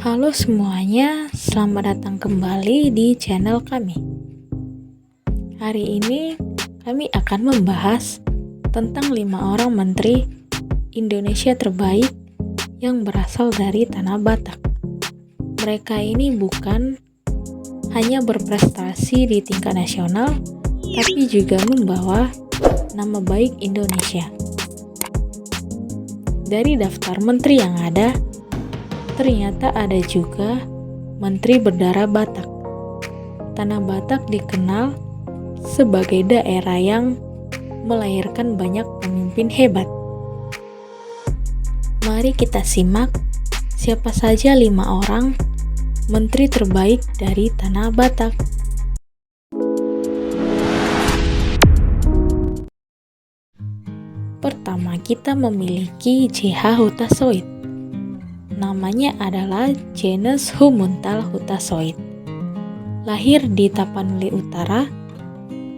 Halo semuanya, selamat datang kembali di channel kami. Hari ini kami akan membahas tentang 5 orang menteri Indonesia terbaik yang berasal dari tanah Batak. Mereka ini bukan hanya berprestasi di tingkat nasional, tapi juga membawa nama baik Indonesia. Dari daftar menteri yang ada, ternyata ada juga menteri berdarah Batak. Tanah Batak dikenal sebagai daerah yang melahirkan banyak pemimpin hebat. Mari kita simak siapa saja 5 orang menteri terbaik dari tanah Batak. Pertama, kita memiliki J.H. Hutasoit. Namanya adalah Janus Humuntal Hutasoit. Lahir di Tapanuli Utara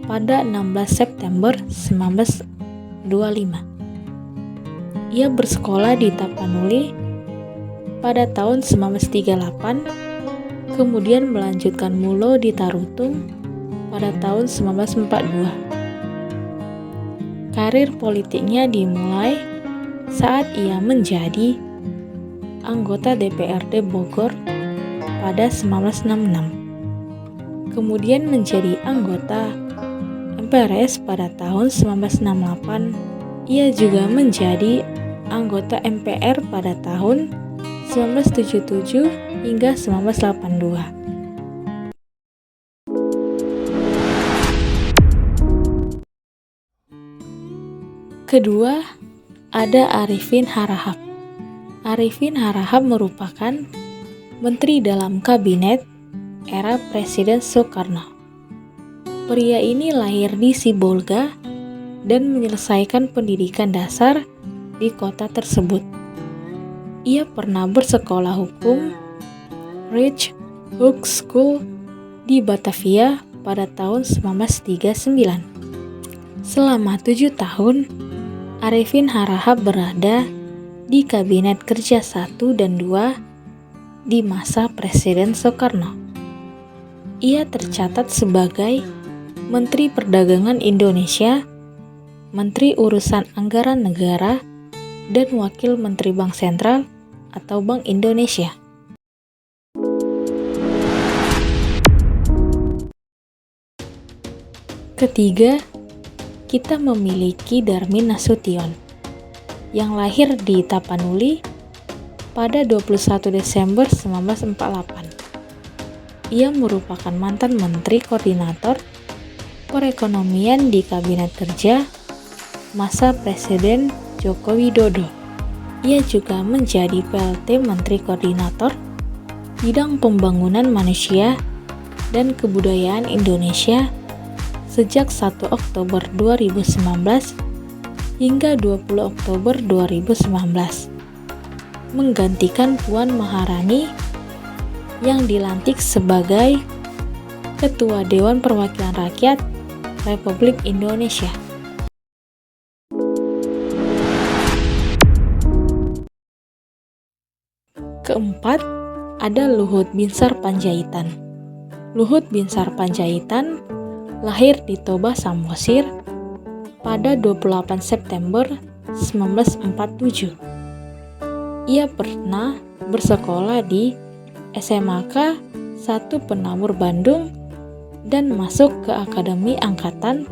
pada 16 September 1925. Ia bersekolah di Tapanuli pada tahun 1938, kemudian melanjutkan mulo di Tarutung pada tahun 1942. Karir politiknya dimulai saat ia menjadi anggota DPRD Bogor pada 1966. Kemudian menjadi anggota MPRS pada tahun 1968. Ia juga menjadi anggota MPR pada tahun 1977 hingga 1982. Kedua, ada Arifin Harahap. Arifin Harahap merupakan menteri dalam kabinet era Presiden Soekarno. Pria ini lahir di Sibolga dan menyelesaikan pendidikan dasar di kota tersebut. Ia pernah bersekolah hukum Recht Hoek School di Batavia pada tahun 1939. Selama 7 tahun, Arifin Harahap berada di Kabinet Kerja 1 dan 2 di masa Presiden Soekarno. Ia tercatat sebagai Menteri Perdagangan Indonesia, Menteri Urusan Anggaran Negara, dan Wakil Menteri Bank Sentral atau Bank Indonesia. Ketiga, kita memiliki Darmin Nasution yang lahir di Tapanuli pada 21 Desember 1948. Ia merupakan mantan Menteri Koordinator Perekonomian di Kabinet Kerja masa Presiden Joko Widodo. Ia juga menjadi PLT Menteri Koordinator Bidang Pembangunan Manusia dan Kebudayaan Indonesia sejak 1 Oktober 2019 hingga 20 Oktober 2019, menggantikan Puan Maharani yang dilantik sebagai Ketua Dewan Perwakilan Rakyat Republik Indonesia. Keempat, ada Luhut Binsar Panjaitan. Luhut Binsar Panjaitan lahir di Toba, Samosir pada 28 September 1947. Ia pernah bersekolah di SMAK 1 Penabur Bandung dan masuk ke Akademi Angkatan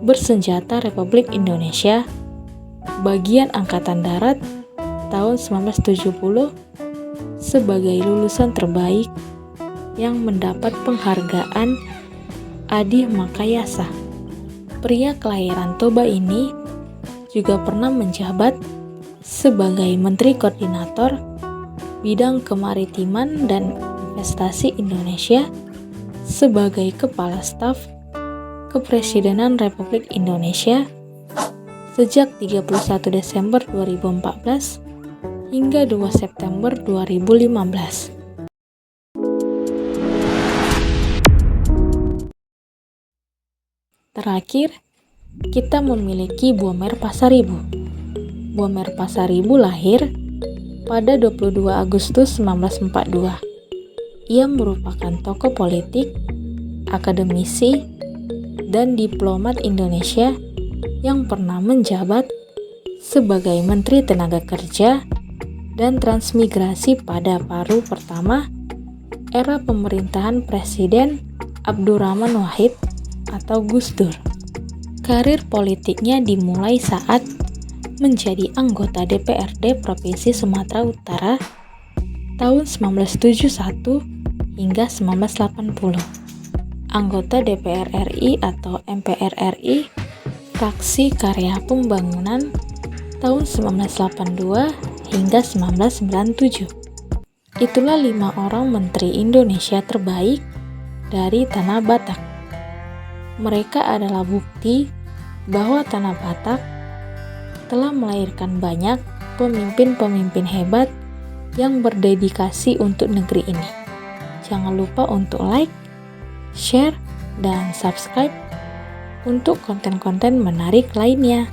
Bersenjata Republik Indonesia bagian Angkatan Darat tahun 1970 sebagai lulusan terbaik yang mendapat penghargaan Adi Makayasa. Pria kelahiran Toba ini juga pernah menjabat sebagai Menteri Koordinator Bidang Kemaritiman dan Investasi Indonesia sebagai Kepala Staf Kepresidenan Republik Indonesia sejak 31 Desember 2014 hingga 2 September 2015. Terakhir, kita memiliki Boemer Pasaribu. Boemer Pasaribu lahir pada 22 Agustus 1942. Ia merupakan tokoh politik, akademisi, dan diplomat Indonesia yang pernah menjabat sebagai Menteri Tenaga Kerja dan Transmigrasi pada paruh pertama era pemerintahan Presiden Abdurrahman Wahid atau Gus Dur. Karir politiknya dimulai saat menjadi anggota DPRD Provinsi Sumatera Utara tahun 1971 hingga 1980. Anggota DPR RI atau MPR RI Fraksi Karya Pembangunan tahun 1982 hingga 1997. Itulah 5 orang Menteri Indonesia terbaik dari Tanah Batak. Mereka adalah bukti bahwa Tanah Batak telah melahirkan banyak pemimpin-pemimpin hebat yang berdedikasi untuk negeri ini. Jangan lupa untuk like, share, dan subscribe untuk konten-konten menarik lainnya.